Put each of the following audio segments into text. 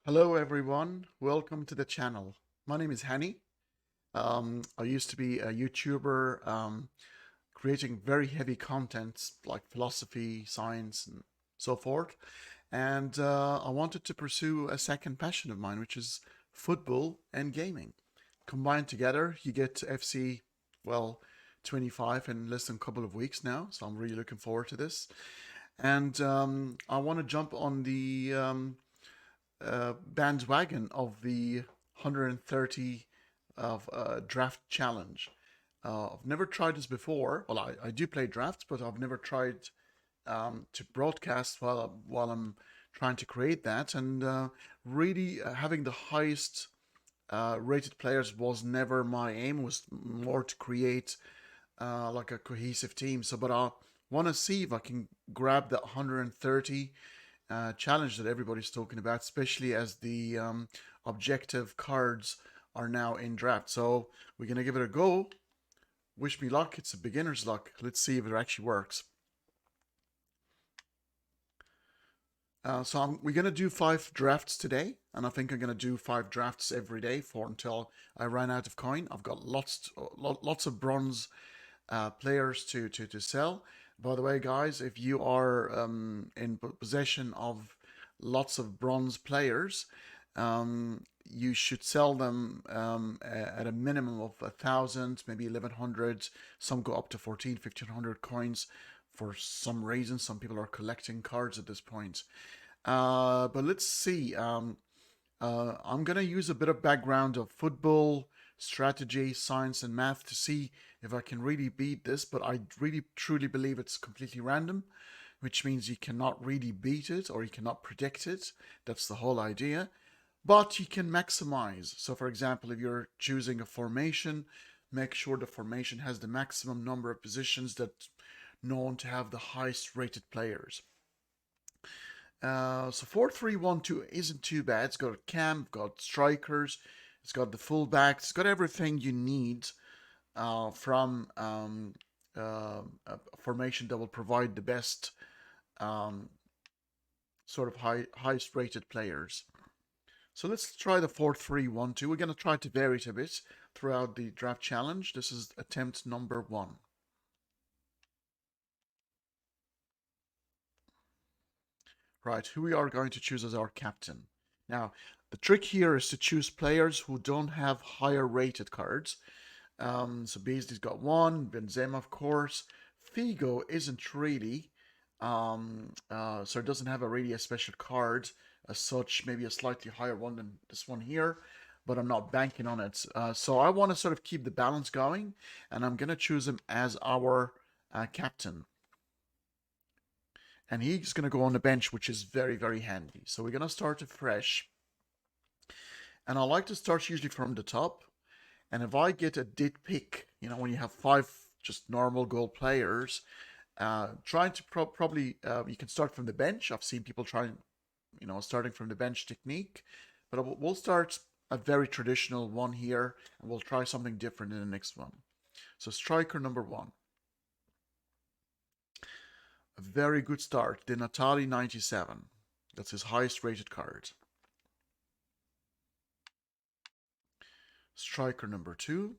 Hello everyone, welcome to the channel. My name is Hani. I used to be a YouTuber creating very heavy contents like philosophy, science, and so forth. And I wanted to pursue a second passion of mine, which is football and gaming. Combined together, you get FC, well, 25 in less than a couple of weeks now. So I'm really looking forward to this. And I want to jump on the bandwagon of the 130 of draft challenge. I've never tried this before. Well, I do play drafts, but I've never tried to broadcast while I'm trying to create that. And really, having the highest rated players was never my aim. It was more to create like a cohesive team. But I want to see if I can grab that 130 challenge that everybody's talking about, especially as the objective cards are now in draft. So we're gonna give it a go. Wish me luck. It's a beginner's luck. Let's see if it actually works. We're gonna do 5 drafts today, and I think I'm gonna do 5 drafts every day for until I run out of coin. I've got lots of bronze players to sell. By the way, guys, if you are in possession of lots of bronze players, you should sell them at a minimum of 1,000, maybe 1,100. Some go up to 1,500 coins for some reason. Some people are collecting cards at this point. But let's see. I'm going to use a bit of background of football, strategy, science, and math to see if I can really beat this. But I really truly believe it's completely random, which means you cannot really beat it or you cannot predict it. That's the whole idea. But you can maximize. So, for example, if you're choosing a formation, make sure the formation has the maximum number of positions that known to have the highest rated players. So 4-3-1-2 isn't too bad. It's got a cam, got strikers, it's got the fullbacks, it's got everything you need from a formation that will provide the best um, sort of highest rated players. So let's try the 4-3-1-2. We're going to try to vary it a bit throughout the draft challenge. This is attempt number 1. Right, who we are going to choose as our captain. Now, the trick here is to choose players who don't have higher rated cards. So Beasley's got one, Benzema, of course. Figo isn't really, so it doesn't have a really a special card as such, maybe a slightly higher one than this one here, but I'm not banking on it. So I want to sort of keep the balance going, and I'm going to choose him as our captain. And he's going to go on the bench, which is very, very handy. So we're going to start afresh. And I like to start usually from the top. And if I get a did pick, when you have 5 just normal goal players, trying to probably, you can start from the bench. I've seen people trying, starting from the bench technique. But we'll start a very traditional one here, and we'll try something different in the next one. So striker number 1. A very good start. The Natali 97. That's his highest rated card. Striker number 2.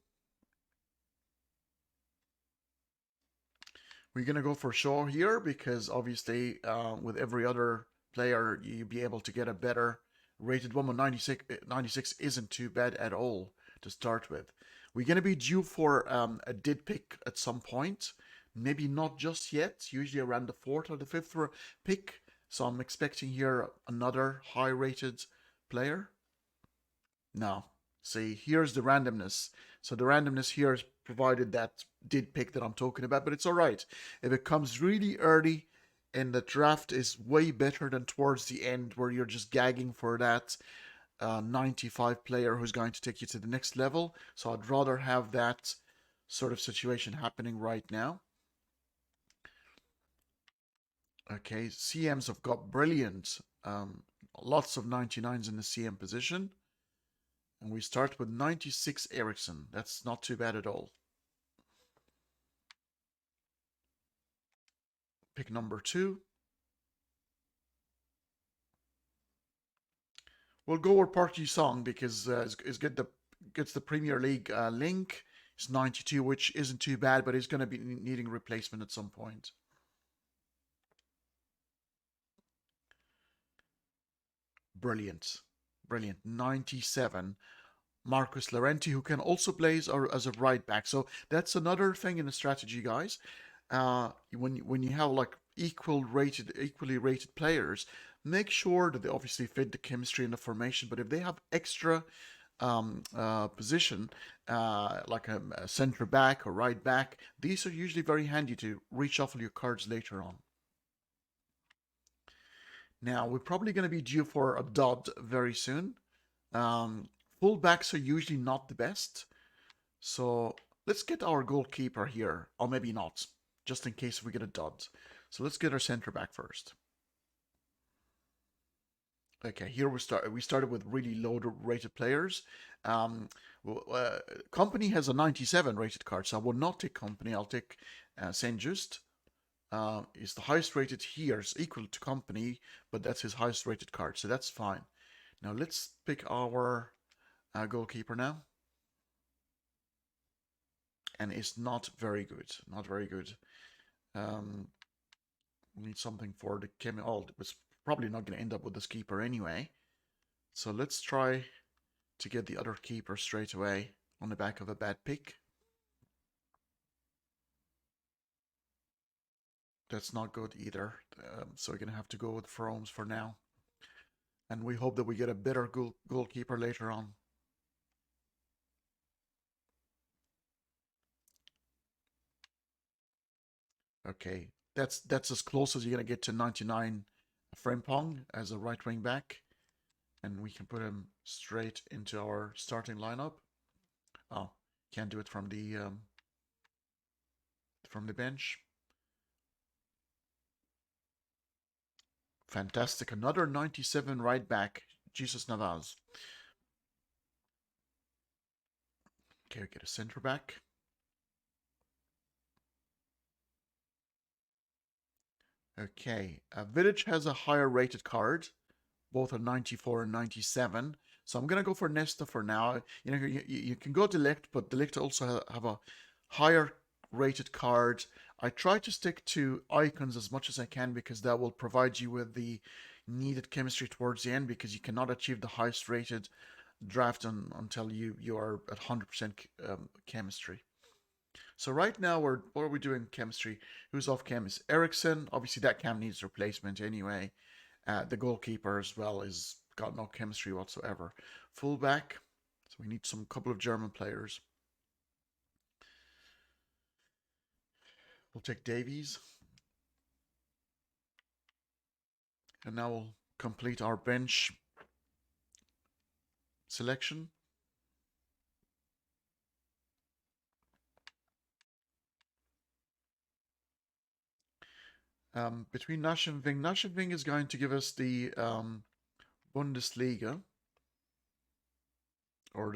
We're going to go for Shaw here because obviously with every other player you'll be able to get a better rated one. But 96 isn't too bad at all to start with. We're going to be due for a did pick at some point. Maybe not just yet, usually around the 4th or the 5th pick. So I'm expecting here another high rated player. No. See, here's the randomness. So the randomness here is provided that did pick that I'm talking about, but it's all right. If it comes really early and the draft is way better than towards the end where you're just gagging for that 95 player who's going to take you to the next level. So I'd rather have that sort of situation happening right now. Okay, CMs have got brilliant. Lots of 99s in the CM position. And we start with 96 Ericsson. That's not too bad at all. Pick number 2. We'll go with Party Song because it's gets the Premier League link. It's 92, which isn't too bad, but he's going to be needing replacement at some point. Brilliant. Brilliant. 97. Marcus Llorente, who can also play as a right back. So that's another thing in the strategy, guys. When you have like equally rated players, make sure that they obviously fit the chemistry and the formation. But if they have extra position, like a center back or right back, these are usually very handy to reshuffle your cards later on. Now, we're probably going to be due for a dud very soon. Um, Fullbacks are usually not the best. So let's get our goalkeeper here, or maybe not, just in case we get a dud. So let's get our center back first. Okay, here we start. We started with really low rated players. Um, Company has a 97 rated card, so I will not take Company. I'll take Saint Just. Is the highest rated here. It's equal to Company, but that's his highest rated card, so that's fine. Now let's pick our goalkeeper now. And it's not very good. Not very good. We need something for the Kemi. Oh, it's probably not going to end up with this keeper anyway. So let's try to get the other keeper straight away on the back of a bad pick. That's not good either. So we're going to have to go with Fromes for now. And we hope that we get a better goalkeeper later on. Okay, that's as close as you're going to get to 99 Frimpong as a right wing back. And we can put him straight into our starting lineup. Oh, can't do it from the bench. Fantastic. Another 97 right back, Jesus Navas. Okay, we get a center back. Okay, Village has a higher rated card. Both are 94 and 97. So I'm going to go for Nesta for now. You know, you can go Delict, but Delict also have a higher rated card. I try to stick to icons as much as I can because that will provide you with the needed chemistry towards the end because you cannot achieve the highest rated draft until you are at 100% chemistry. So right now what are we doing chemistry? Who's off chem is Ericsson. Obviously that cam needs replacement anyway. The goalkeeper as well is got no chemistry whatsoever. Fullback. So we need some couple of German players. We'll take Davies. And now we'll complete our bench selection. Between Nash and Ving. Nash and Ving is going to give us the Bundesliga. Or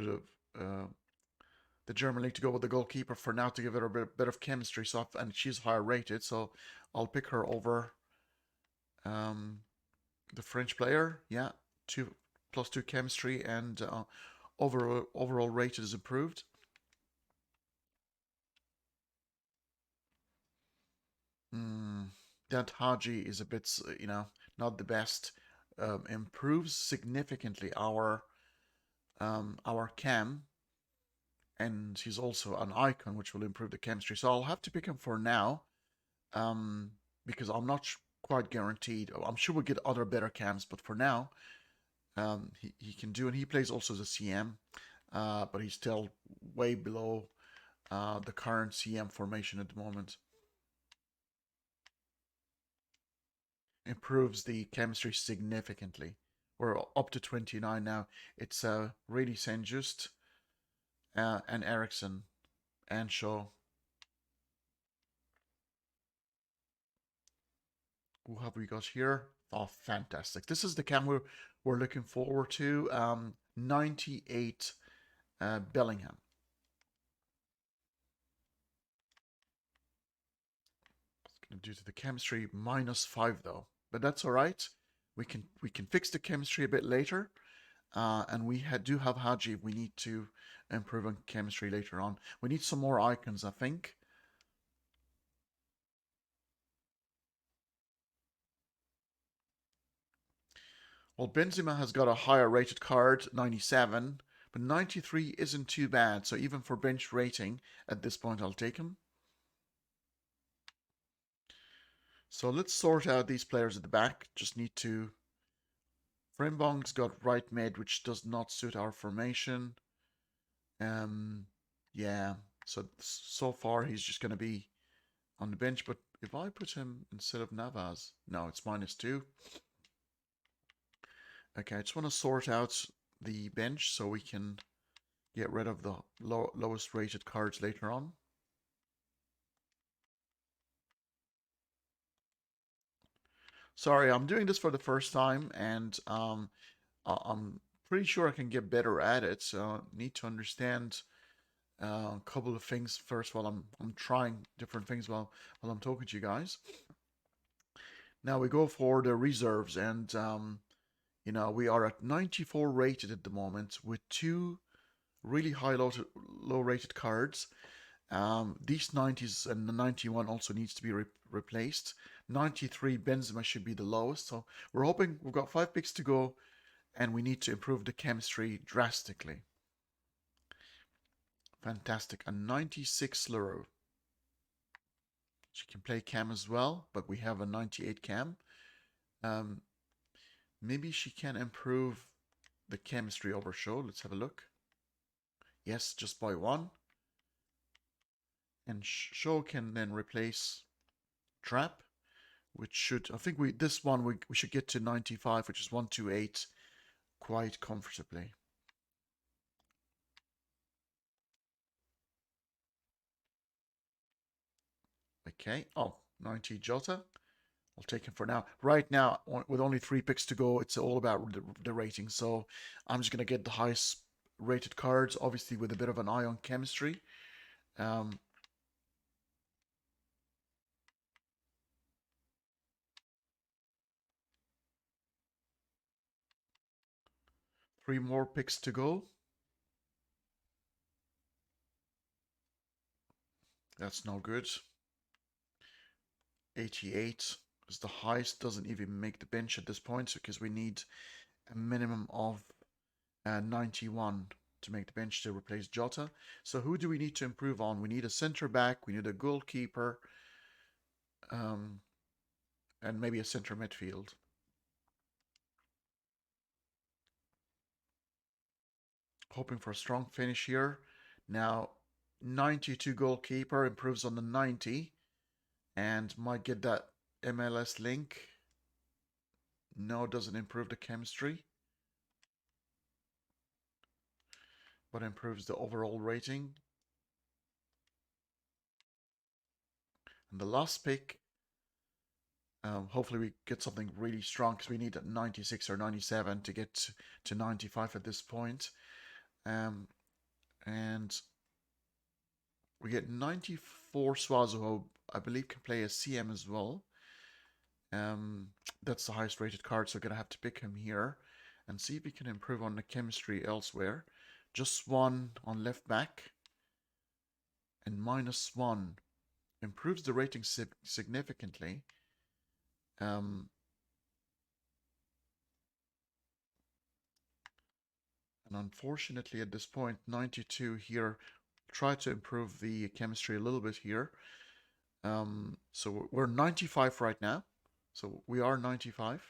the German league to go with the goalkeeper for now to give it a bit of chemistry. So and she's higher rated, so I'll pick her over the French player. Yeah, 2+2 chemistry and overall rated is improved. That Haji is a bit, not the best. Improves significantly our cam, and he's also an icon, which will improve the chemistry. So I'll have to pick him for now, because I'm not quite guaranteed. I'm sure we'll get other better cams, but for now, he can do, and he plays also as a CM, but he's still way below the current CM formation at the moment. Improves the chemistry significantly. We're up to 29 now. It's really Saint Just and Ericsson and Shaw. Who have we got here? Oh, fantastic. This is the cam we're looking forward to. 98 Bellingham. It's going to do to the chemistry -5 though, but that's all right. We can fix the chemistry a bit later. And we do have Haji. We need to improve on chemistry later on. We need some more icons, I think. Well, Benzema has got a higher rated card, 97, but 93 isn't too bad. So even for bench rating, at this point, I'll take him. So let's sort out these players at the back. Just need to... Frimbong's got right mid, which does not suit our formation. Um, yeah. So far he's just going to be on the bench. But if I put him instead of Navas, no, it's -2. Okay, I just want to sort out the bench so we can get rid of the lowest rated cards later on. Sorry, I'm doing this for the first time, and I'm pretty sure I can get better at it. So need to understand a couple of things first while I'm trying different things while I'm talking to you guys. Now we go for the reserves, and you know, we are at 94 rated at the moment with two really low rated cards. These 90s and the 91 also needs to be replaced. 93 Benzema should be the lowest. So we're hoping we've got 5 picks to go, and we need to improve the chemistry drastically. Fantastic. A 96 Luro. She can play cam as well, but we have a 98 cam. Um, maybe she can improve the chemistry over show. Let's have a look. Yes, just by 1. And show can then replace trap, which should, I think this one we should get to 95, which is 128 quite comfortably. Okay. Oh, 90 Jota. I'll take him for now. Right now, with only 3 picks to go, it's all about the rating. So I'm just going to get the highest rated cards, obviously with a bit of an eye on chemistry. Um, three more picks to go. That's no good. 88 is the highest. Doesn't even make the bench at this point because we need a minimum of 91 to make the bench to replace Jota. So who do we need to improve on? We need a center back. We need a goalkeeper. Um, and maybe a center midfield. Hoping for a strong finish here. Now, 92 goalkeeper improves on the 90 and might get that MLS link. No, doesn't improve the chemistry, but improves the overall rating. And the last pick, hopefully we get something really strong because we need a 96 or 97 to get to 95 at this point. And we get 94 Swazo, who I believe can play a CM as well. That's the highest rated card, so I'm going to have to pick him here and see if we can improve on the chemistry elsewhere. Just 1 on left back and -1 improves the rating significantly. And unfortunately at this point, 92 here, try to improve the chemistry a little bit here. So we're 95 right now. So we are 95,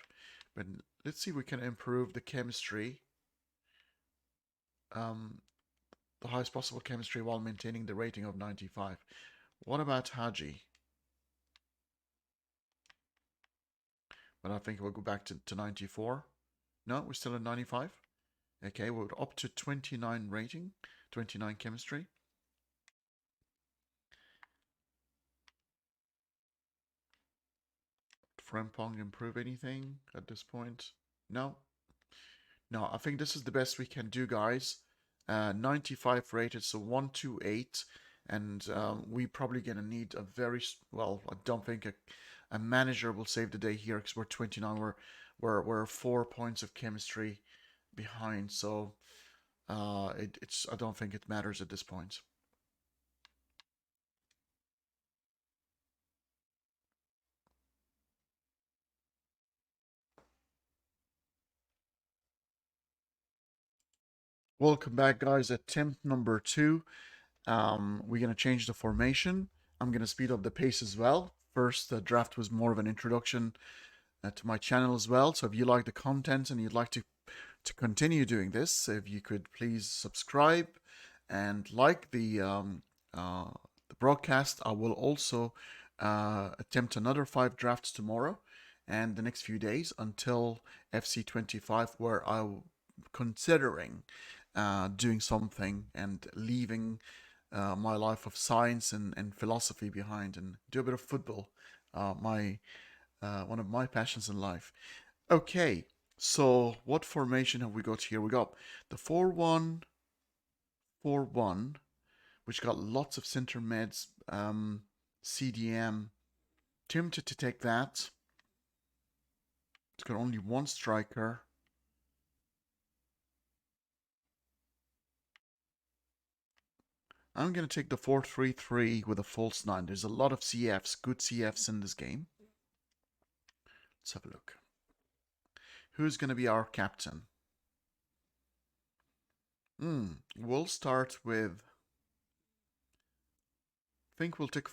but let's see if we can improve the chemistry, the highest possible chemistry while maintaining the rating of 95. What about Haji? But I think we'll go back to 94. No, we're still at 95. Okay, we're up to 29 rating, 29 chemistry. Frempong improve anything at this point? No. No, I think this is the best we can do, guys. 95 rated, so 128. And we probably going to need a very, well, I don't think a manager will save the day here because we're 29. We're 4 points of chemistry behind, so it's I don't think it matters at this point. Welcome back, guys. Attempt number 2. We're gonna change the formation. I'm gonna speed up the pace as well. First, the draft was more of an introduction to my channel as well. So if you like the content and you'd like to continue doing this, if you could please subscribe and like the broadcast. I will also attempt another 5 drafts tomorrow and the next few days until FC25, where I'm considering doing something and leaving my life of science and philosophy behind and do a bit of football. My one of my passions in life. Okay, so what formation have we got here? We got the 4-1-4-1, which got lots of center mids, CDM. Tempted to take that. It's got only one striker. I'm going to take the 4-3-3 with a false 9. There's a lot of CFs, good CFs in this game. Let's have a look. Who's going to be our captain? We'll start with... I think we'll take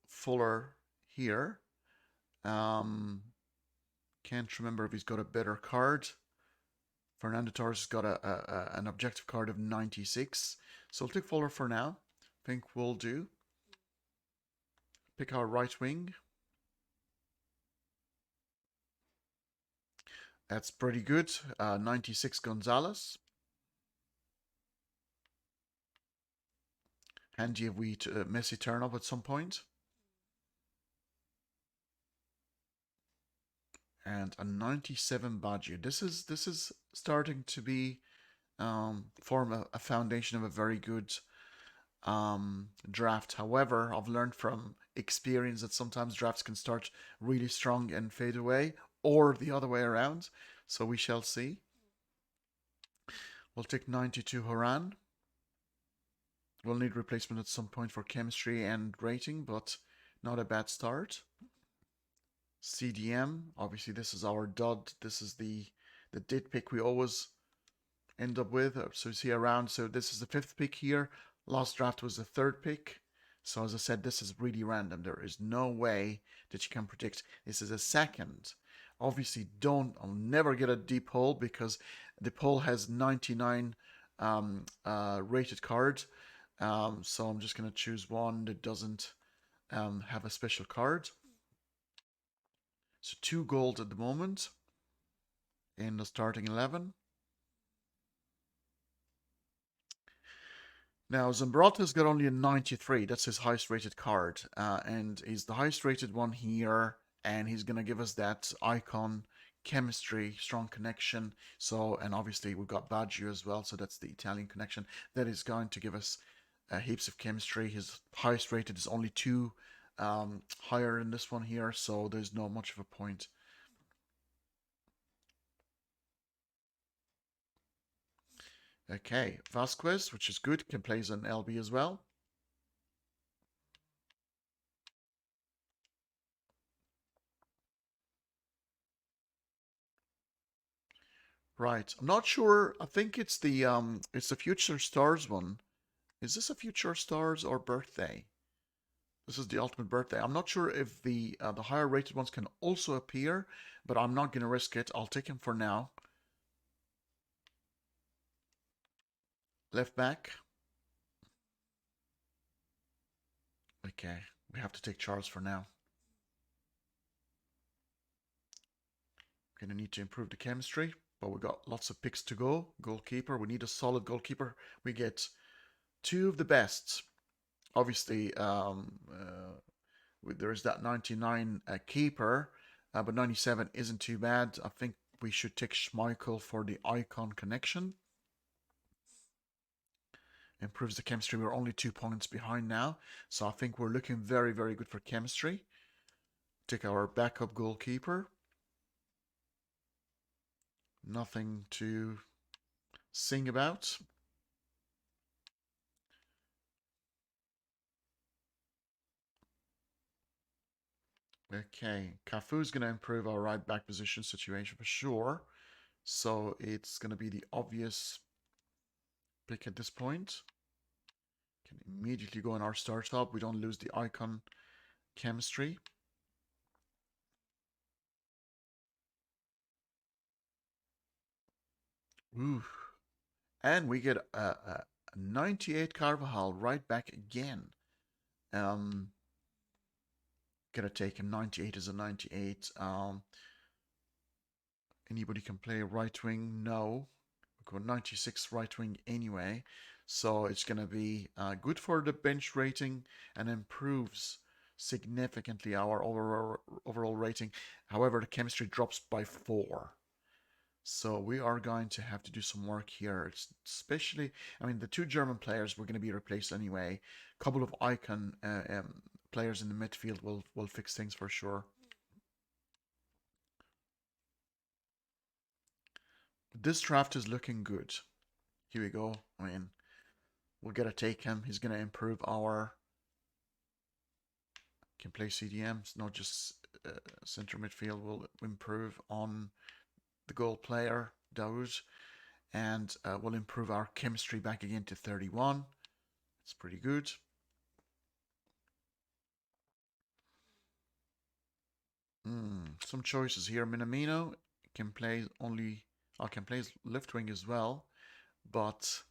Fuller here. Can't remember if he's got a better card. Fernando Torres has got an objective card of 96. So I'll take Fuller for now. I think we'll do. Pick our right wing. That's pretty good. 96 Gonzalez. Handy if we Messi turn up at some point. And a 97 Baggio. This is starting to be form a foundation of a very good draft. However, I've learned from experience that sometimes drafts can start really strong and fade away, or the other way around. So we shall see. We'll take 92 Horan. We'll need replacement at some point for chemistry and rating, but not a bad start. CDM, obviously this is our dud. This is the did pick we always end up with. So you see around, so this is the 5th pick here. Last draft was the 3rd pick. So as I said, this is really random. There is no way that you can predict. This is a 2nd. Obviously I'll never get a deep hole because the poll has 99 rated cards. So I'm just going to choose one that doesn't have a special card. So 2 gold at the moment in the starting 11. Now, Zambrata's got only a 93. That's his highest rated card. And he's the highest rated one here. And he's going to give us that icon, chemistry, strong connection. So, and obviously we've got Baggio as well. So that's the Italian connection. That is going to give us heaps of chemistry. His highest rated is only 2 higher than this one here. So there's not much of a point. Okay, Vasquez, which is good, can play as an LB as well. Right, I'm not sure. I think it's the Future Stars one. Is this a Future Stars or Birthday? This is the Ultimate Birthday. I'm not sure if the higher rated ones can also appear, but I'm not gonna risk it. I'll take him for now. Left back. Okay, we have to take Charles for now. Gonna need to improve the chemistry, but we got lots of picks to go. Goalkeeper, we need a solid goalkeeper. We get 2 of the best. Obviously, there is that 99 keeper, but 97 isn't too bad. I think we should take Schmeichel for the icon connection. Improves the chemistry. We're only 2 points behind now, so I think we're looking very, very good for chemistry. Take our backup goalkeeper. Nothing too sing about. Okay, Cafu's going to improve our right back position situation for sure. So it's going to be the obvious pick at this point. Can immediately go in our startup. We don't lose the icon chemistry. Ooh. And we get a 98 Carvajal right back again. Um, Gonna take him. 98 is a 98. Anybody can play right wing? No. We got 96 right wing anyway. So it's gonna be good for the bench rating and improves significantly our overall rating. However, the chemistry drops by 4. So we are going to have to do some work here. It's especially, I mean, the 2 German players were going to be replaced anyway. A couple of icon players in the midfield will fix things for sure. This draft is looking good. Here we go. I mean, we're gonna take him. He's gonna improve our. Can play CDMs, not just center midfield. Will improve on the goal player Daoud, and will improve our chemistry back again to 31. It's pretty good. Some choices here. Minamino can play only. I can play left wing as well, but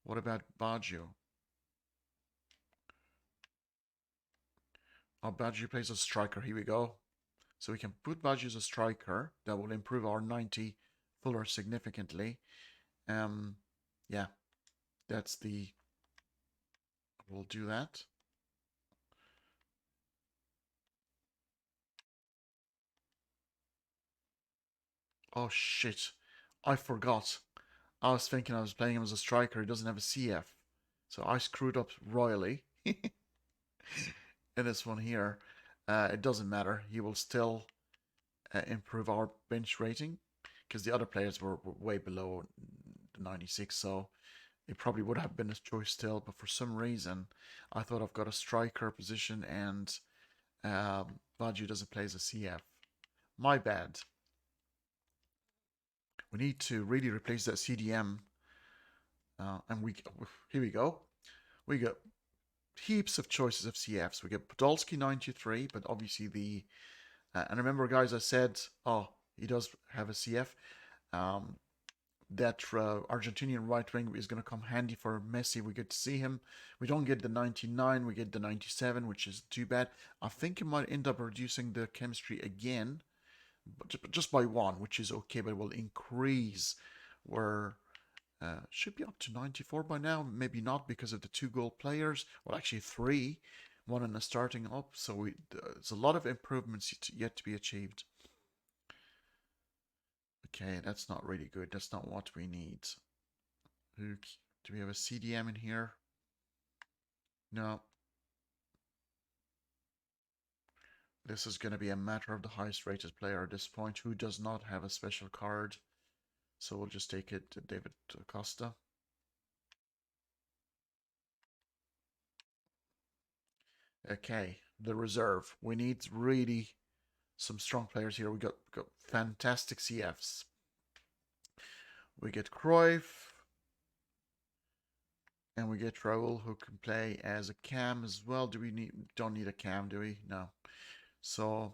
what about Baggio? Oh, Baggio plays a striker. Here we go. So we can put Baggio as a striker. That will improve our 90 fuller significantly. Um, yeah, that's the. We'll do that. Oh shit! I forgot. I was thinking I was playing him as a striker. He doesn't have a CF, so I screwed up royally in this one here. It doesn't matter. He will still improve our bench rating because the other players were way below the 96, so it probably would have been a choice still. But for some reason, I thought I've got a striker position and Baggio doesn't play as a CF. My bad. We need to really replace that CDM. And here we go. We got heaps of choices of CFs. We get Podolski 93, but obviously and remember, guys, I said, oh, he does have a CF. Um, that Argentinian right wing is going to come handy for Messi. We get to see him. We don't get the 99, we get the 97, which is too bad. I think it might end up reducing the chemistry again, but just by 1, which is okay, but it will increase. We're should be up to 94 by now. Maybe not because of the 2 goal players. Well, actually 3, 1 in the starting up. So there's a lot of improvements yet to be achieved. Okay, that's not really good. That's not what we need. Do we have a CDM in here? No. This is going to be a matter of the highest rated player at this point who does not have a special card. So we'll just take it to David Costa. Okay, the reserve. We need really some strong players here. We got fantastic CFs. We get Cruyff. And we get Raul who can play as a cam as well. Don't need a cam, do we? No. So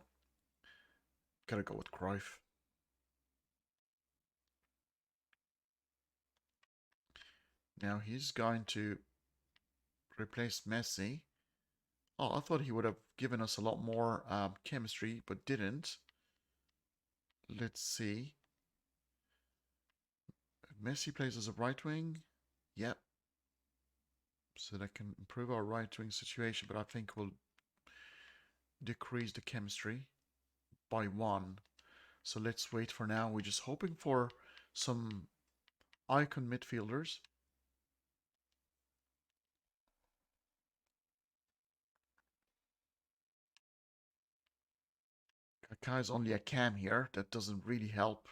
gotta go with Cruyff. Now he's going to replace Messi. Oh, I thought he would have given us a lot more chemistry, but didn't. Let's see. Messi plays as a right wing. Yep. So that can improve our right wing situation, but I think we'll decrease the chemistry by 1. So let's wait for now. We're just hoping for some icon midfielders. Kaká is only a cam here. That doesn't really help.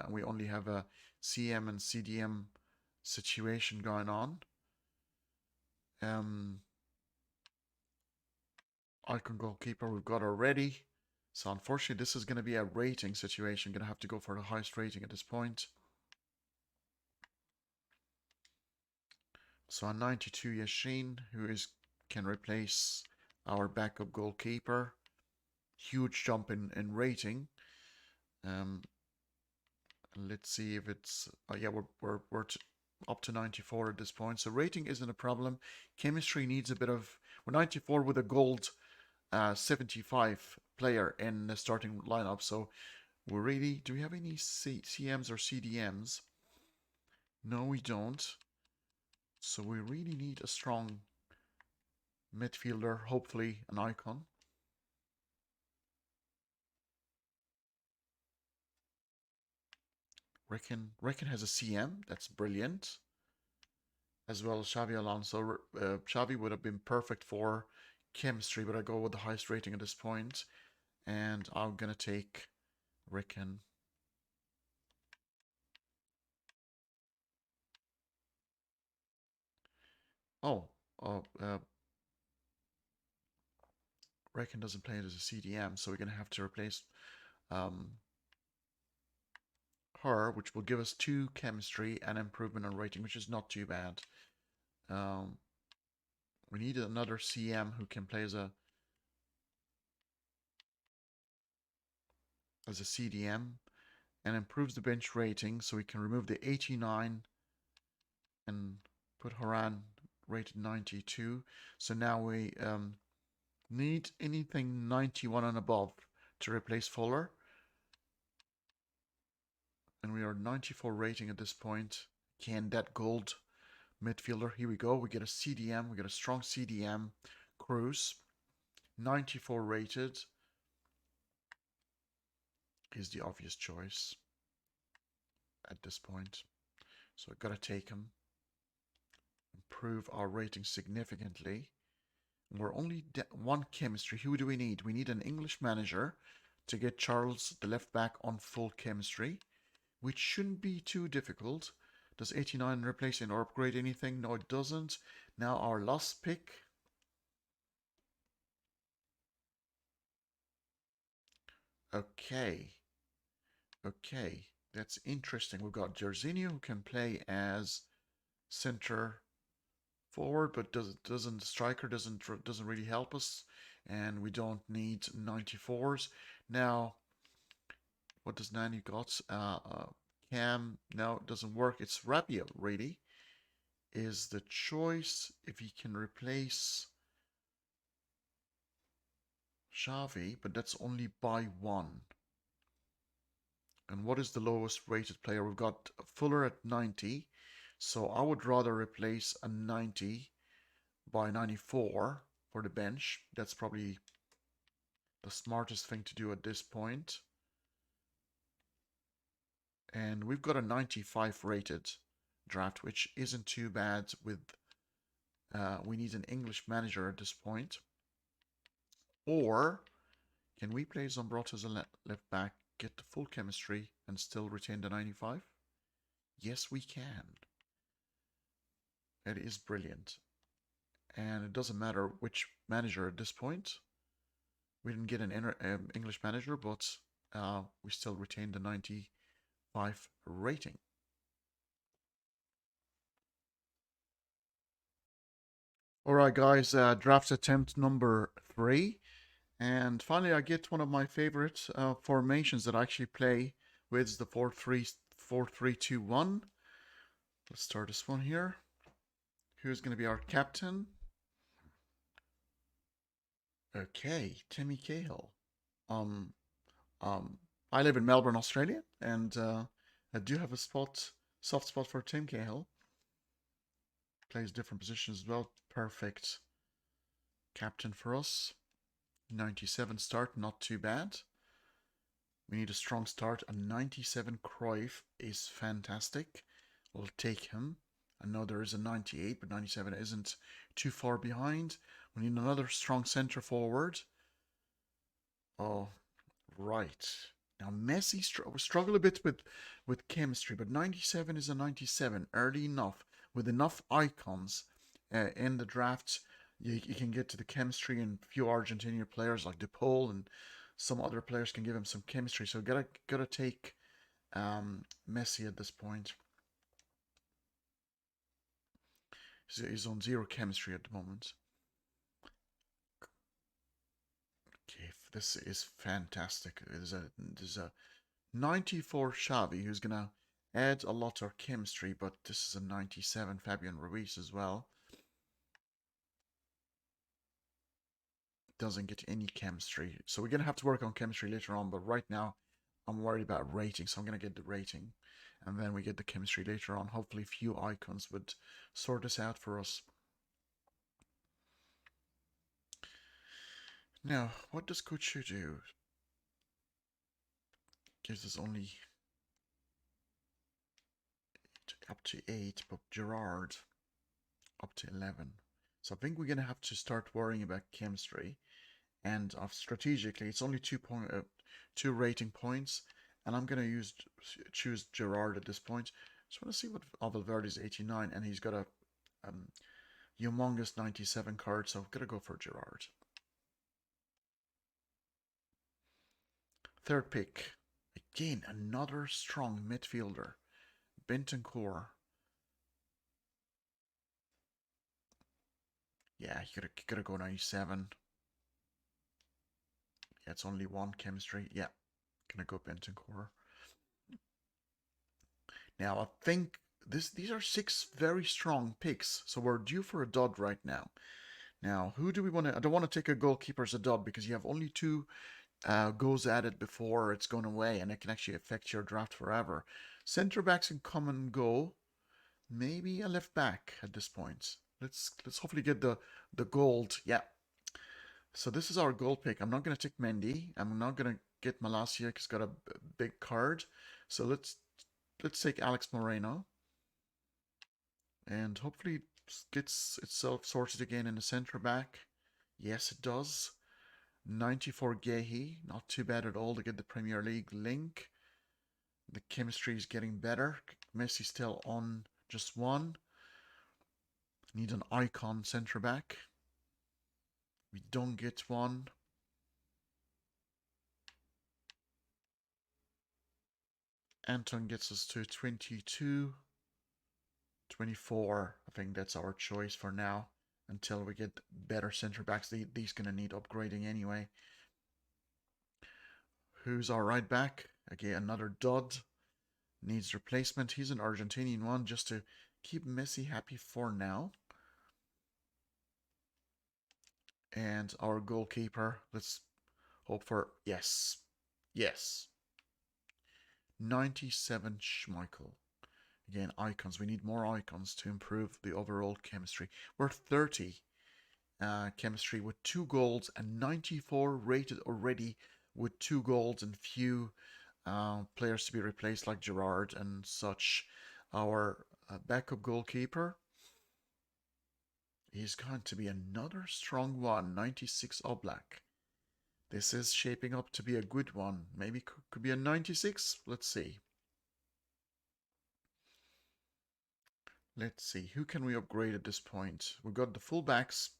We only have a CM and CDM situation going on. Icon goalkeeper we've got already. So unfortunately, this is going to be a rating situation. Going to have to go for the highest rating at this point. So a 92 Yashin, who can replace our backup goalkeeper. Huge jump in rating. Let's see if it's... yeah, we're up to 94 at this point. So rating isn't a problem. Chemistry needs a bit of... We're 94 with a gold 75 player in the starting lineup. So we're really... Do we have any CMs or CDMs? No, we don't. So we really need a strong midfielder, hopefully an icon. Reckon has a CM. That's brilliant. As well as Xavi Alonso. Xavi would have been perfect for chemistry, but I go with the highest rating at this point. And I'm going to take Reckon. Oh, Reckon doesn't play it as a CDM, so we're going to have to replace her, which will give us 2 chemistry and improvement on rating, which is not too bad. We need another CM who can play as a CDM and improves the bench rating, so we can remove the 89 and put Haran rated 92. So now we need anything 91 and above to replace Fuller. And we are 94 rating at this point. Can that gold midfielder? Here we go. We get a CDM. We get a strong CDM. Cruz. 94 rated is the obvious choice at this point. So I've got to take him. Improve our rating significantly. We're only 1 chemistry. Who do we need? We need an English manager to get Charles, the left back, on full chemistry, which shouldn't be too difficult. Does 89 replace or upgrade anything? No, it doesn't. Now our last pick. Okay. Okay, that's interesting. We've got Jorginho, who can play as center forward, but striker doesn't really help us, and we don't need 94s. Now, what does Nani got? Cam, no, it doesn't work. It's Rabiot, really, is the choice if he can replace Xavi, but that's only by 1. And what is the lowest rated player? We've got Fuller at 90. So I would rather replace a 90 by 94 for the bench. That's probably the smartest thing to do at this point. And we've got a 95 rated draft, which isn't too bad with... we need an English manager at this point. Or can we play Zambrotta as a left back, get the full chemistry, and still retain the 95? Yes, we can. It is brilliant. And it doesn't matter which manager at this point. We didn't get an English manager, but we still retain the 95 rating. Alright guys, draft attempt number 3. And finally I get one of my favorite formations that I actually play with, the 4-3-2-1. Let's start this one here. Who's going to be our captain? Okay, Timmy Cahill. I live in Melbourne, Australia, and I do have a soft spot for Tim Cahill. Plays different positions as well. Perfect captain for us. 97 start, not too bad. We need a strong start. A 97 Cruyff is fantastic. We'll take him. I know there is a 98, but 97 isn't too far behind. We need another strong center forward. Oh, right. Now Messi struggle a bit with chemistry, but 97 is a 97 early enough with enough icons in the draft. You can get to the chemistry, and few Argentinian players like De Paul and some other players can give him some chemistry. So gotta take Messi at this point. He's on zero chemistry at the moment. Okay, this is fantastic. There's a 94 Xavi who's gonna add a lot of chemistry, but this is a 97 Fabian Ruiz as well. Doesn't get any chemistry, so we're gonna have to work on chemistry later on. But right now, I'm worried about rating, so I'm gonna get the rating, and then we get the chemistry later on. Hopefully, few icons would sort this out for us. Now, what does Kuchu do? Gives us only up to 8, but Gerard up to 11. So I think we're gonna have to start worrying about chemistry, and strategically, it's only 2 rating points, and I'm gonna choose Gerard at this point. Just want to see what Valverde's 89, and he's got a humongous 97 card, so I'm gonna go for Gerard. Third pick, again another strong midfielder, Bentancur. Yeah, you gotta go 97. Yeah, it's only 1 chemistry. Yeah, gonna go Bentancur. Now I think these are 6 very strong picks, so we're due for a dud right now. Now, who do we want to? I don't want to take a goalkeeper as a dud because you have only 2 goals added before it's gone away, and it can actually affect your draft forever. Centre backs can come and go. Maybe a left back at this point. Let's hopefully get the gold. Yeah. So this is our gold pick. I'm not gonna take Mendy. I'm not gonna get Malacia because he's got a big card. So let's take Alex Moreno, and hopefully it gets itself sorted again in the centre back. Yes, it does. 94 Gehi, not too bad at all to get the Premier League link. The chemistry is getting better. Messi still on just 1. Need an icon centre back. We don't get one. Anton gets us to 22. 24. I think that's our choice for now until we get better centre backs. These gonna need upgrading anyway. Who's our right back? Again, another dud. Needs replacement. He's an Argentinian one just to keep Messi happy for now. And our goalkeeper, let's hope for yes. Yes. 97 Schmeichel. Again, icons. We need more icons to improve the overall chemistry. We're 30 chemistry with 2 goals and 94 rated already with 2 goals and few players to be replaced like Gerard and such. Our backup goalkeeper is going to be another strong one, 96 Oblak. This is shaping up to be a good one. Maybe could be a 96. Let's see. Let's see. Who can we upgrade at this point? We've got the fullbacks,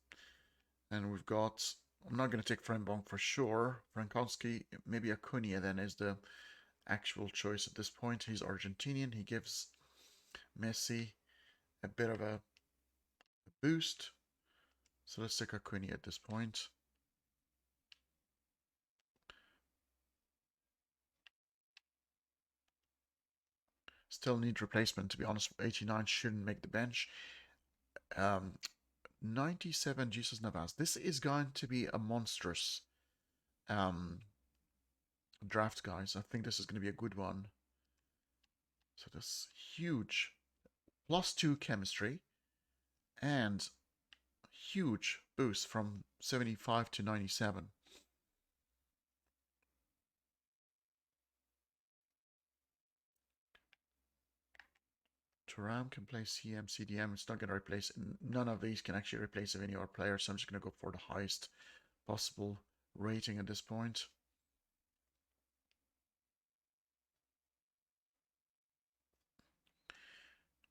and we've got. I'm not going to take Frembong for sure. Frankowski, maybe Acuna then is the actual choice at this point. He's Argentinian. He gives Messi a bit of a boost. So let's take Acuna at this point. Still need replacement, to be honest. 89 shouldn't make the bench. 97 Jesus Navas. This is going to be a monstrous draft, guys. I think this is going to be a good one. So this huge +2 chemistry and huge boost from 75 to 97. Turam can play CM, CDM. It's not going to replace. None of these can actually replace any of our players. So I'm just going to go for the highest possible rating at this point.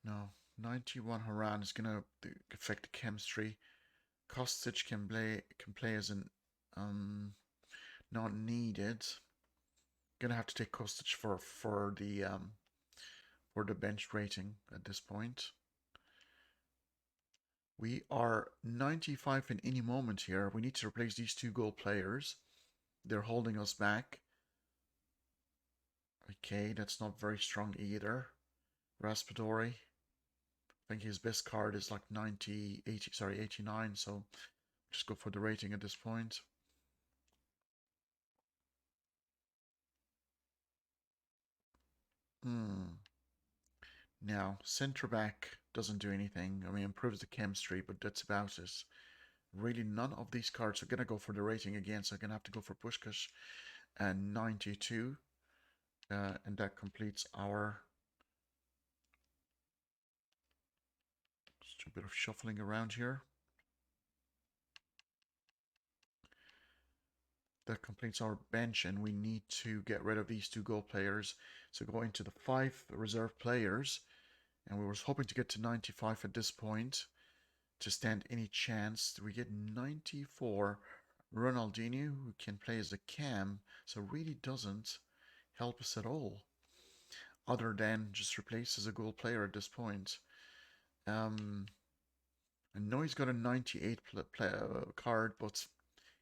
No, 91 Haran is gonna affect the chemistry. Kostic can play as an not needed. Gonna have to take Kostic for the bench rating at this point. We are 95 in any moment here. We need to replace these two goal players. They're holding us back. Okay, that's not very strong either. Raspadori. I think his best card is like 90, 80, sorry, 89, so just go for the rating at this point. Now, centre back doesn't do anything. I mean, improves the chemistry, but that's about it. Really, none of these cards are going to go for the rating again, so I'm going to have to go for Puskás and 92. And that completes our... Just a bit of shuffling around here. That completes our bench, and we need to get rid of these two goal players. So go into the 5 reserve players, and we were hoping to get to 95 at this point to stand any chance. We get 94. Ronaldinho, who can play as a cam, so really doesn't help us at all, other than just replace as a goal player at this point. I know he's got a 98 card, but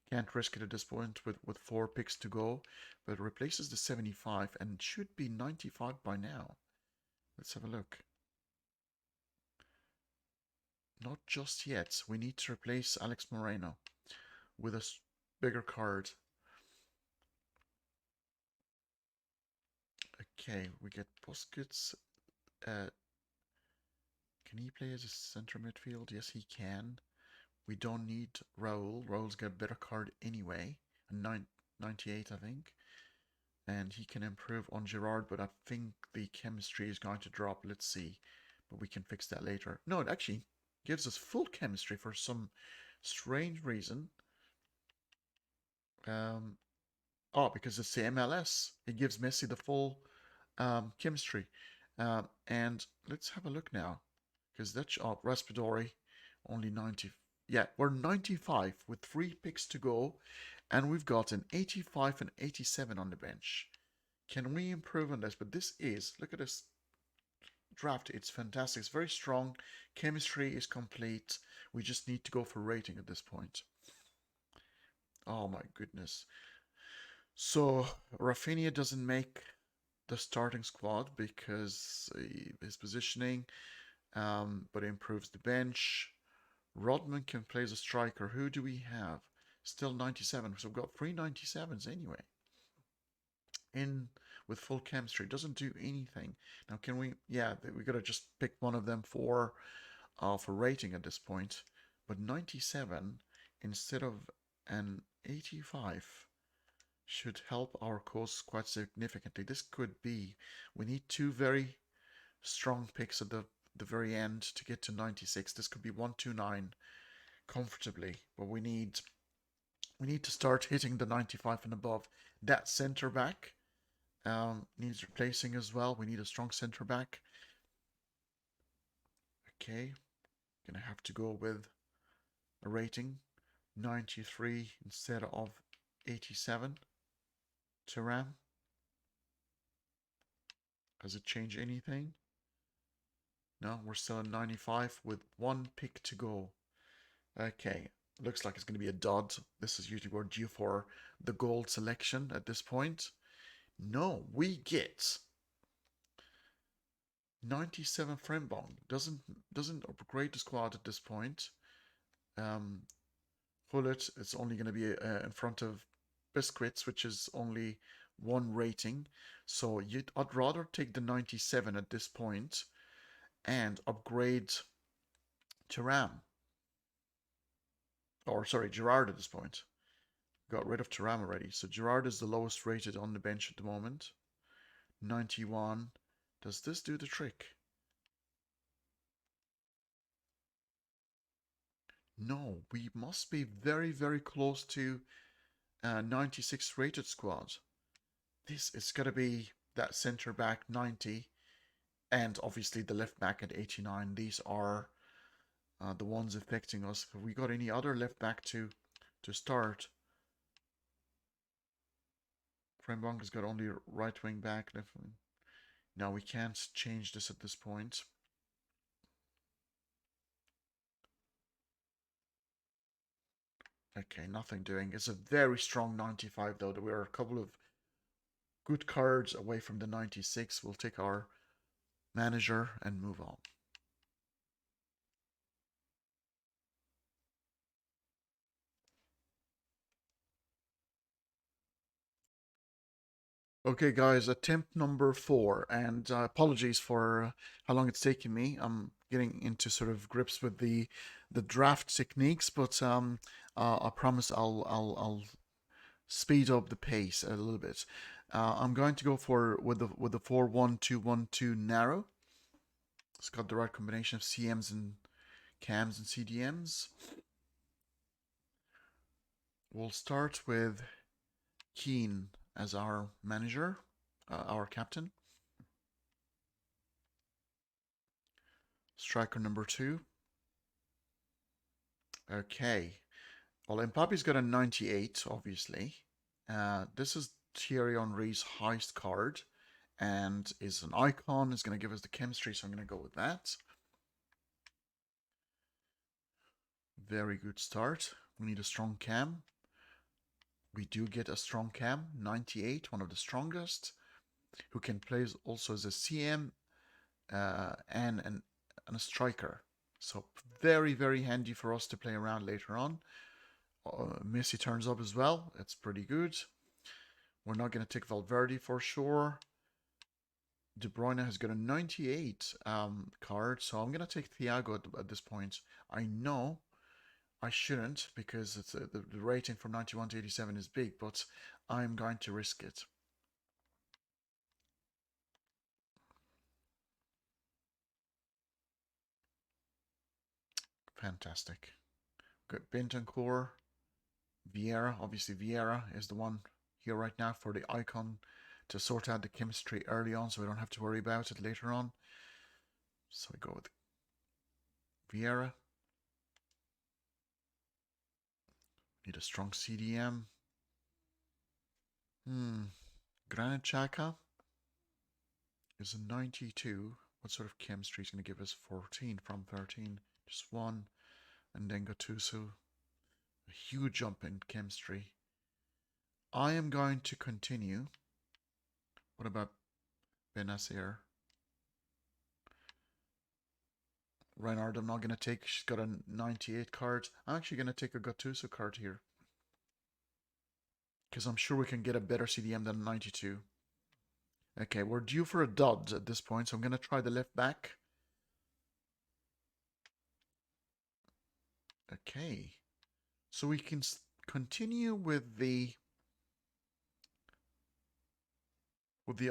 can't risk it at this point with 4 picks to go. But it replaces the 75 and should be 95 by now. Let's have a look. Not just yet. We need to replace Alex Moreno with a bigger card. Okay, we get Busquets. Can he play as a center midfield? Yes, he can. We don't need Raul. Raul's got a better card anyway. A 98, I think. And he can improve on Gerard, but I think the chemistry is going to drop. Let's see. But we can fix that later. No, it actually gives us full chemistry for some strange reason. Because it's the MLS. It gives Messi the full chemistry. And let's have a look now. Because that's Raspadori, only 90. Yeah, we're 95 with 3 picks to go. And we've got an 85 and 87 on the bench. Can we improve on this? But this is, look at this draft. It's fantastic. It's very strong. Chemistry is complete. We just need to go for rating at this point. Oh my goodness. So Rafinha doesn't make the starting squad because his positioning, but it improves the bench. Rodman can play as a striker. Who do we have? Still 97. So we've got 3 97s anyway. In with full chemistry. Doesn't do anything. Now can we... Yeah, we gotta just pick one of them for rating at this point. But 97 instead of an 85 should help our cause quite significantly. This could be... We need 2 very strong picks at the very end to get to 96. This could be 129 comfortably, but we need to start hitting the 95 and above. That center back needs replacing as well. We need a strong center back. Okay, gonna have to go with a rating 93 instead of 87. Thuram. Does it change anything? No, we're still at 95 with 1 pick to go. Okay, looks like it's going to be a dud. This is usually we're due for the gold selection at this point. No, we get 97 Frembong. Doesn't upgrade the squad at this point. Hullet is only going to be in front of Biscuits, which is only 1 rating. So I'd rather take the 97 at this point and upgrade Thuram. Or sorry, Gerard at this point. Got rid of Thuram already. So Gerard is the lowest rated on the bench at the moment. 91. Does this do the trick? No, we must be very, very close to 96 rated squad. This is going to be that center back 90 And obviously the left back at 89. These are the ones affecting us. Have we got any other left back to start? Frembong has got only right wing back, left wing. Now we can't change this at this point. Okay, nothing doing. It's a very strong 95 though. We're a couple of good cards away from the 96. We'll take our manager and move on. Okay, guys, attempt number 4, and apologies for how long it's taken me. I'm getting into sort of grips with the draft techniques, but I promise I'll speed up the pace a little bit. I'm going to go for with the 4-1-2-1-2 narrow. It's got the right combination of CMs and CAMs and CDMs. We'll start with Keane as our manager, our captain. Striker number 2. Okay. Well, Mbappe's got a 98, obviously. This is Thierry Henry's highest card and is an icon. It's going to give us the chemistry, so I'm going to go with that. Very good start. We need a strong cam. We do get a strong cam, 98, one of the strongest, who can play also as a CM and a striker. So very, very handy for us to play around later on. Messi turns up as well. It's pretty good. We're not going to take Valverde for sure. De Bruyne has got a 98 card, so I'm going to take Thiago at this point. I know I shouldn't because it's the rating from 91 to 87 is big, but I'm going to risk it. Fantastic. Got Bentancur, Vieira. Obviously, Vieira is the one here right now for the icon to sort out the chemistry early on so we don't have to worry about it later on. So we go with Vieira. Need a strong CDM. Granit Xhaka is a 92. What sort of chemistry is going to give us 14 from 13? Just one. And then Gattuso. A huge jump in chemistry. I am going to continue. What about Benacer? Reinhard, I'm not going to take. She's got a 98 card. I'm actually going to take a Gattuso card here. Because I'm sure we can get a better CDM than 92. Okay, we're due for a dud at this point, so I'm going to try the left back. Okay. So we can continue with the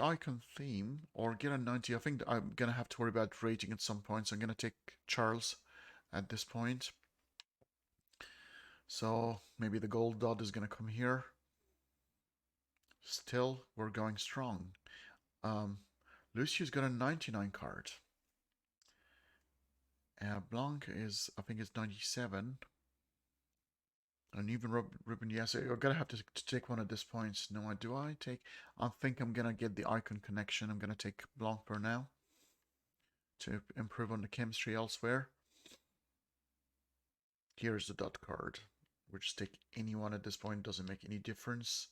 icon theme or get a 90. I think I'm going to have to worry about rating at some point, so I'm going to take Charles at this point. So maybe the gold dot is going to come here. Still, we're going strong. Lucio's got a 99 card. Blanc is, I think it's 97. And even Ruben, yes, you're going to have to take one at this point. No, do I take? I think I'm going to get the icon connection. I'm going to take Blanc for now to improve on the chemistry elsewhere. Here's the dot card. We'll just take anyone at this point. Doesn't make any difference.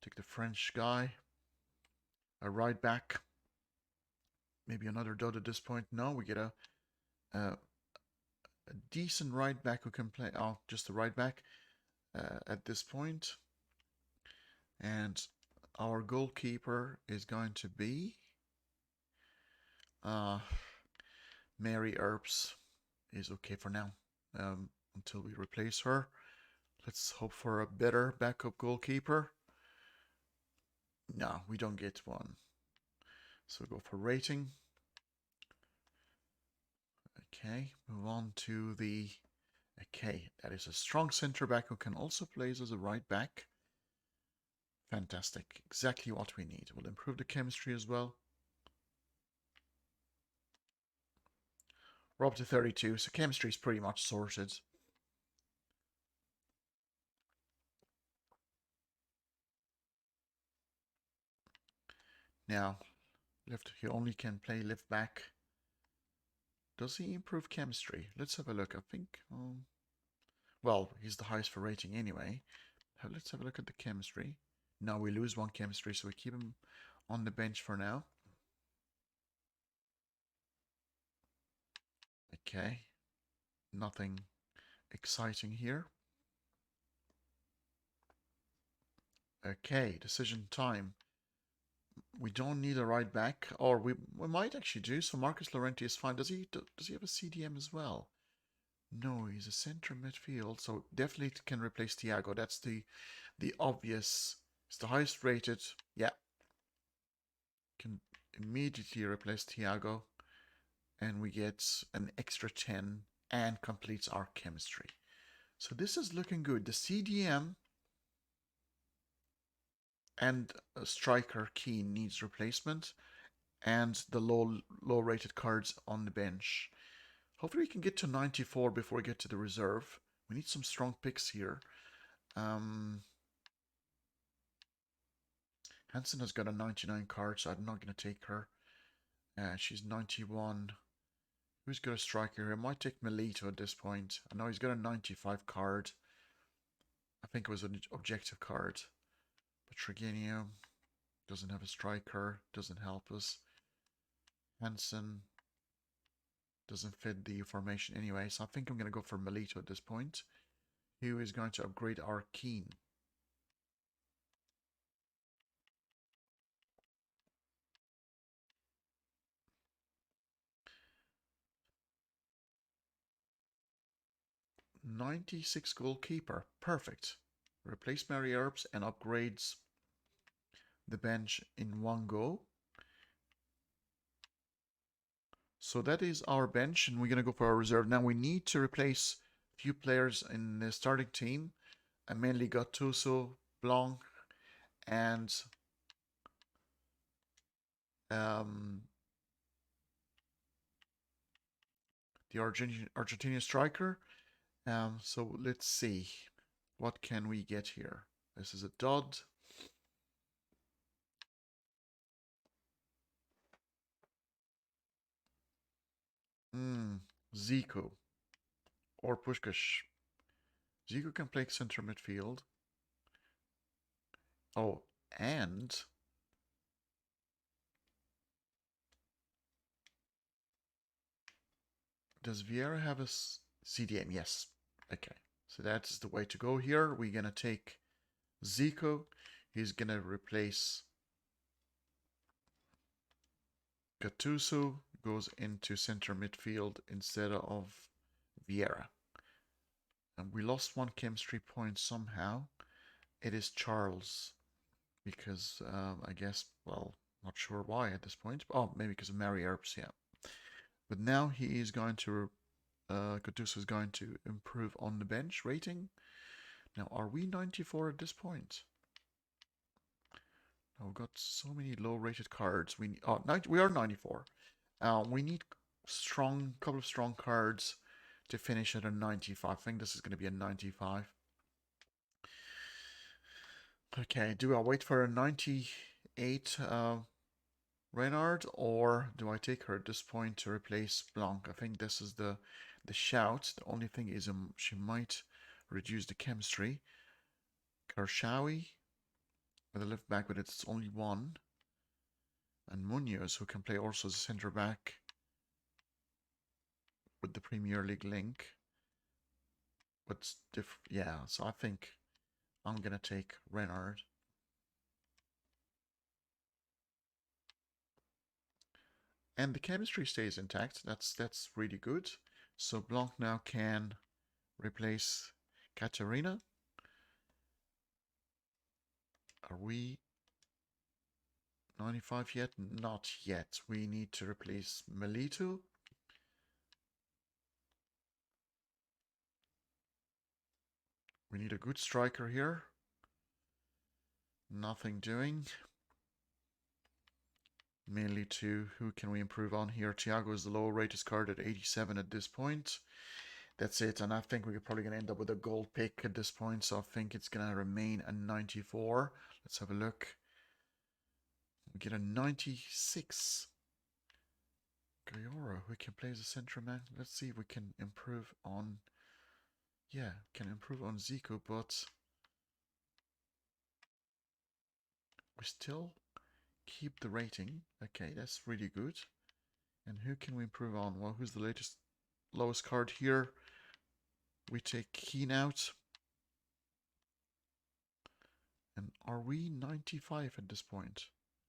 Take the French guy. A right back. Maybe another dot at this point. No, we get a decent right back who can play. Oh, just the right back at this point. And our goalkeeper is going to be Mary Earps is okay for now until we replace her. Let's hope for a better backup goalkeeper. No, we don't get one. So we'll go for rating. Okay, move on to the... Okay, that is a strong center back who can also play as a right back. Fantastic. Exactly what we need. We'll improve the chemistry as well. We're up to 32, so chemistry is pretty much sorted. Now, he only can play left back. Does he improve chemistry? Let's have a look. I think, well, he's the highest for rating anyway. Let's have a look at the chemistry. Now we lose one chemistry, so we keep him on the bench for now. Okay, nothing exciting here. Okay, decision time. We don't need a right back, or we might actually do. So Marcus Llorente is fine. Does he have a CDM as well? No, he's a center midfield, so definitely can replace Thiago. That's the obvious. It's the highest rated. Yeah, can immediately replace Thiago, and we get an extra 10 and completes our chemistry. So this is looking good. The CDM and a striker Keane needs replacement, and the low rated cards on the bench. Hopefully we can get to 94 before we get to the reserve. We need some strong picks here. Hansen has got a 99 card, so I'm not going to take her. She's 91. Who's got a striker here? I might take Melito at this point. I know he's got a 95 card. I think it was an objective card. But Tregenio doesn't have a striker. Doesn't help us. Hansen doesn't fit the formation anyway, so I think I'm going to go for Melito at this point. Who is going to upgrade our Keane. '96 goalkeeper. Perfect. Replace Mary Earps and upgrades the bench in one go. So that is our bench, and we're going to go for our reserve. Now we need to replace a few players in the starting team. I mainly got Gattuso, Blanc, and the Argentinian striker. So let's see. What can we get here? This is a Dodd. Zico. Or Puskás. Zico can play center midfield. Oh, and does Vieira have a CDM? Yes. Okay. So that's the way to go here. We're going to take Zico. He's going to replace Gattuso. Goes into center midfield instead of Vieira. And we lost one chemistry point somehow. It is Charles. Because I guess, well, not sure why at this point. Oh, maybe because of Mary Earps, yeah. But now he is going to, Gattuso is going to improve on the bench rating. Now, are we 94 at this point? Oh, we've got so many low-rated cards. We are 94. We need couple of strong cards to finish at a 95. I think this is going to be a 95. Okay, do I wait for a 98 Reynard, or do I take her at this point to replace Blanc? I think this is the shout. The only thing is she might reduce the chemistry. Karshawi with a left back, but it's only one. And Munoz, who can play also as a centre back with the Premier League link. But yeah, so I think I'm gonna take Renard. And the chemistry stays intact. That's really good. So Blanc now can replace Katarina. Are we 95 yet? Not yet. We need to replace Melito. We need a good striker here. Nothing doing. Mainly to who can we improve on here? Thiago is the lower rated card at 87 at this point. That's it, and I think we're probably going to end up with a gold pick at this point, so I think it's going to remain a 94. Let's have a look. We get a 96. Gayora, we can play as a centre man. Let's see if we can improve on... Yeah, can improve on Zico, but we still keep the rating. Okay, that's really good. And who can we improve on? Well, who's the lowest card here? We take Keane out. And are we 95 at this point?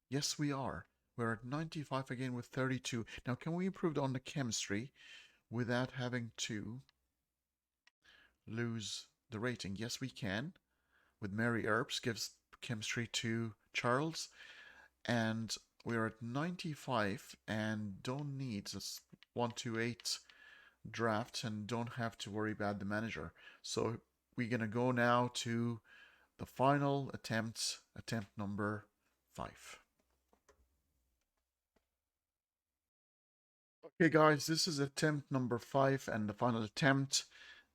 Yes, we are. We're at 95 again with 32. Now, can we improve on the chemistry without having to lose the rating? Yes, we can. With Mary Earps gives chemistry to Charles. And we're at 95 and don't need this 128 draft and don't have to worry about the manager. So we're going to go now to the final attempt number 5. Okay, guys, this is attempt number 5 and the final attempt.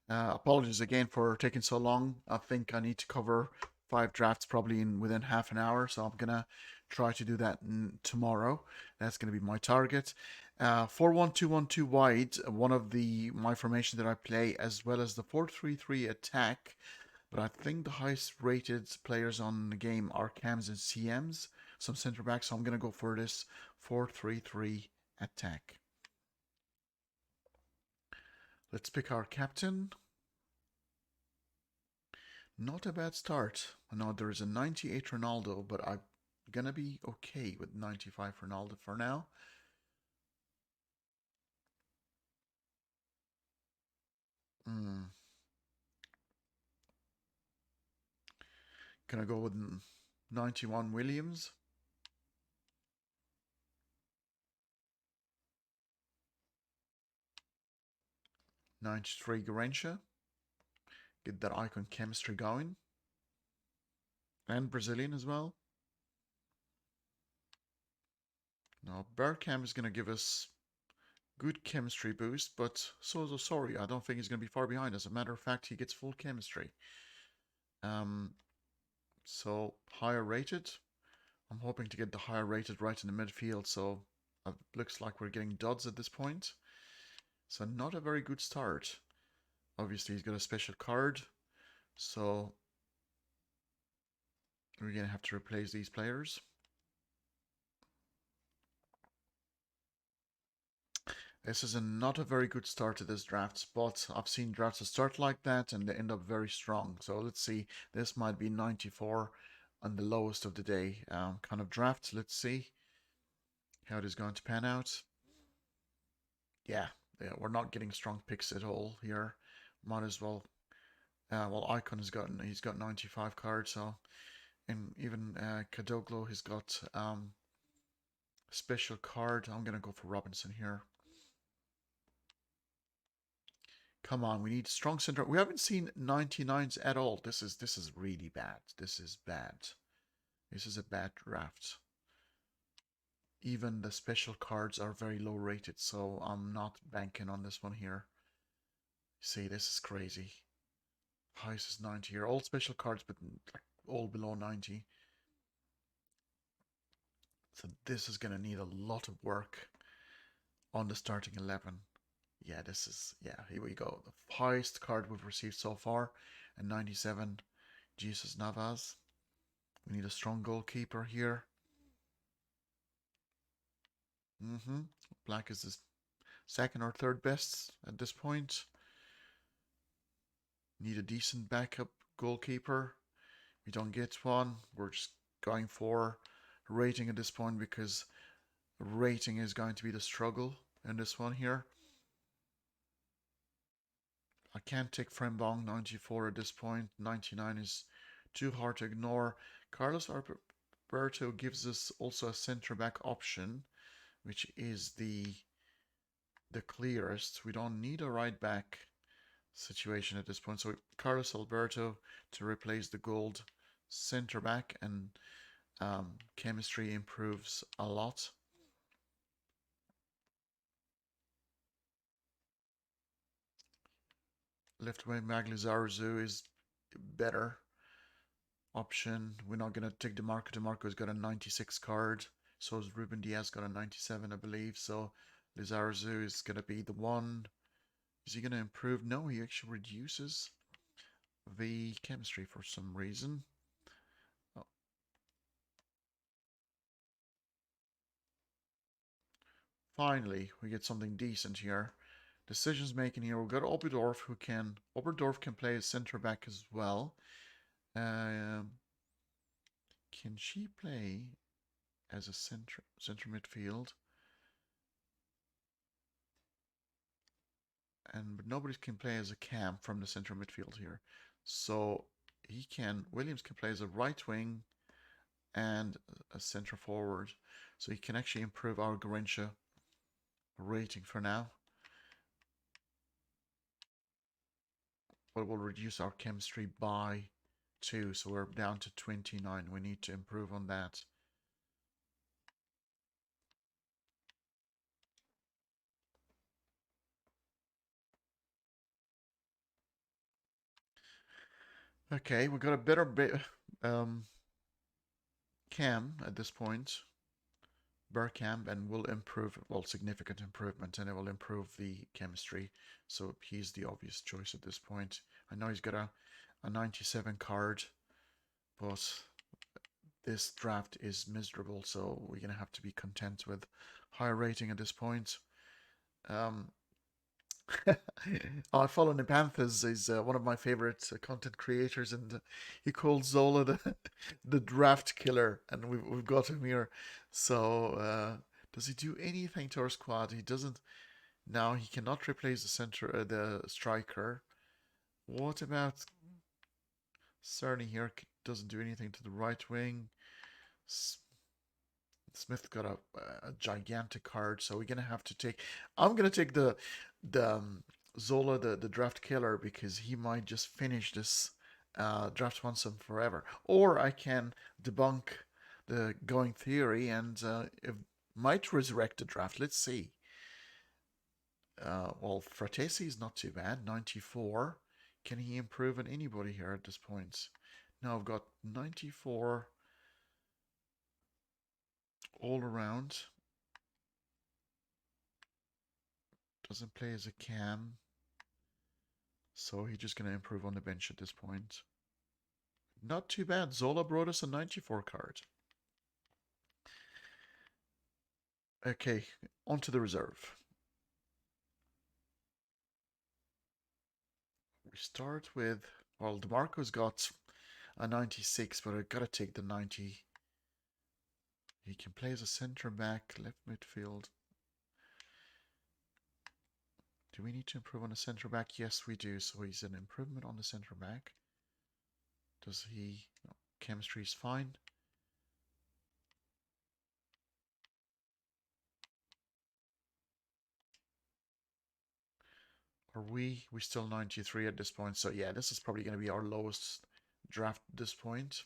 Apologies again for taking so long. I think I need to cover 5 drafts probably within half an hour, so I'm gonna try to do that tomorrow. That's gonna be my target. 4-1-2-1-2 wide, one of my formations that I play, as well as the 4-3-3 attack. But I think the highest rated players on the game are cams and CMs, some center backs. So I'm gonna go for this 4-3-3 attack. Let's pick our captain. Not a bad start. I know there is a 98 Ronaldo, but I'm gonna be okay with 95 Ronaldo for now. Gonna go with 91 Williams. 93 Garrincha. Get that icon chemistry going. And Brazilian as well. Now, Bergkamp is going to give us good chemistry boost, but sorry, I don't think he's going to be far behind. As a matter of fact, he gets full chemistry. So, higher rated. I'm hoping to get the higher rated right in the midfield, so it looks like we're getting duds at this point. So, not a very good start. Obviously, he's got a special card, so we're going to have to replace these players. This is not a very good start to this draft, but I've seen drafts that start like that and they end up very strong. So let's see. This might be 94 on the lowest of the day kind of draft. Let's see how it is going to pan out. Yeah, we're not getting strong picks at all here. Might as well. Well, Icon he's got 95 cards, so and even Kadoglo has got special card. I'm gonna go for Robinson here. Come on, we need strong center. We haven't seen 99s at all. This is really bad. This is bad. This is a bad draft. Even the special cards are very low rated, so I'm not banking on this one here. See, this is crazy. Highest is 90 here. All special cards, but like all below 90. So this is gonna need a lot of work on the starting 11. Yeah, here we go. The highest card we've received so far, a 97, Jesus Navas. We need a strong goalkeeper here. Black is the second or third best at this point. Need a decent backup goalkeeper. We don't get one. We're just going for rating at this point because rating is going to be the struggle in this one here. I can't take Frembong 94 at this point. 99 is too hard to ignore. Carlos Alberto gives us also a centre back option, which is the clearest. We don't need a right back situation at this point. So Carlos Alberto to replace the gold centre back, and chemistry improves a lot. Left wing Maglizarzu is better option. We're not going to take DeMarco. DeMarco's got a 96 card. So has Ruben Diaz got a 97, I believe. So Lizarzu is going to be the one. Is he going to improve? No, he actually reduces the chemistry for some reason. Oh. Finally, we get something decent here. Decisions making here. We've got Oberdorf who can... Oberdorf can play as center back as well. Can she play as a center midfield? And nobody can play as a cam from the center midfield here. So he can... Williams can play as a right wing and a center forward. So he can actually improve our Garrincha rating for now. But we'll reduce our chemistry by 2. So we're down to 29. We need to improve on that. Okay, we got a better cam at this point. Bergkamp, and will improve, well, significant improvement, and it will improve the chemistry. So he's the obvious choice at this point. I know he's got a 97 card, but this draft is miserable, so we're going to have to be content with higher rating at this point. I follow Nepanthas. He's one of my favorite content creators, and he called Zola the draft killer, and we've got him here. So does he do anything to our squad? He doesn't. Now he cannot replace the striker. What about Cerny here? Doesn't do anything to the right wing. Smith got a gigantic card, so we're gonna have to take. I'm gonna take the Zola, the draft killer, because he might just finish this draft once and forever. Or I can debunk the going theory and it might resurrect the draft. Let's see. Well, Fratesi is not too bad. 94. Can he improve on anybody here at this point? Now I've got 94 all around. Doesn't play as a cam. So he's just going to improve on the bench at this point. Not too bad. Zola brought us a 94 card. Okay, on to the reserve. We start with, well, DeMarco's got a 96, but I've got to take the 90. He can play as a centre back, left midfield. Do we need to improve on the centre back? Yes, we do. So he's an improvement on the centre back. Does he... No, chemistry is fine. Are we still 93 at this point? So yeah, this is probably going to be our lowest draft at this point.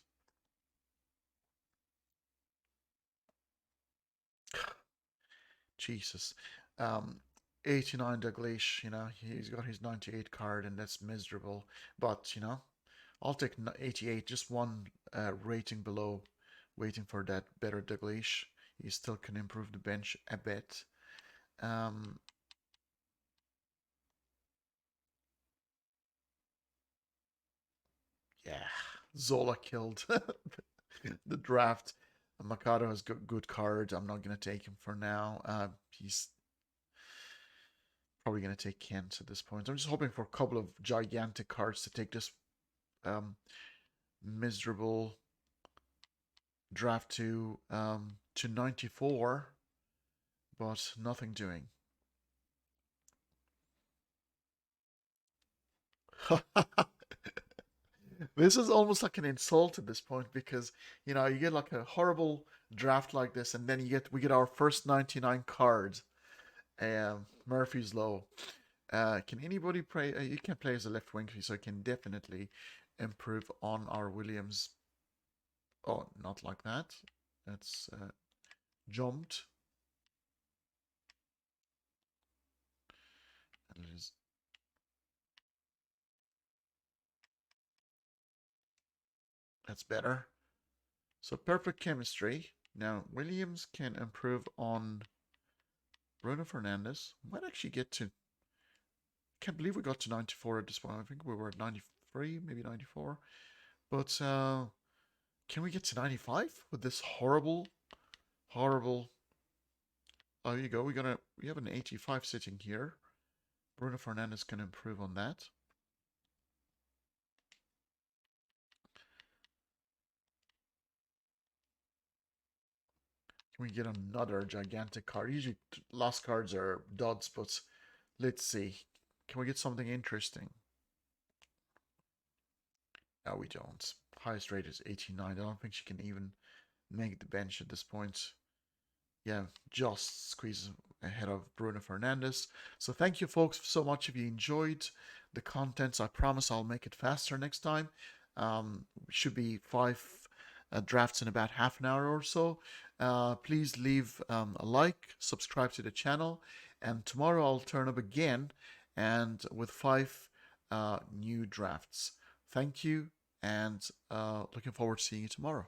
Jesus. 89 Dalglish, he's got his 98 card, and that's miserable. But, I'll take 88, just one rating below, waiting for that better Dalglish. He still can improve the bench a bit. Yeah, Zola killed the draft. Mikado has good cards. I'm not going to take him for now. He's probably going to take Kent at this point. I'm just hoping for a couple of gigantic cards to take this miserable draft to 94, but nothing doing. This is almost like an insult at this point, because you get like a horrible draft like this, and then we get our first 99 cards. Murphy's Law. Can anybody play? You can play as a left wing, so I can definitely improve on our Williams. Oh, not like that. That's jumped. And it is That's better. So perfect chemistry. Now, Williams can improve on Bruno Fernandes. Might actually get to... Can't believe we got to 94 at this point. I think we were at 93, maybe 94. But can we get to 95 with this horrible, horrible... Oh, here you go. We have an 85 sitting here. Bruno Fernandes can improve on that. Can we get another gigantic card? Usually last cards are duds, but let's see. Can we get something interesting? No, we don't. Highest rate is 89. I don't think she can even make the bench at this point. Yeah, just squeeze ahead of Bruno Fernandes. So thank you folks so much. If you enjoyed the contents, I promise I'll make it faster next time. Should be 5 drafts in about half an hour or so. Please leave a like, subscribe to the channel, and tomorrow I'll turn up again and with 5 new drafts. Thank you, and looking forward to seeing you tomorrow.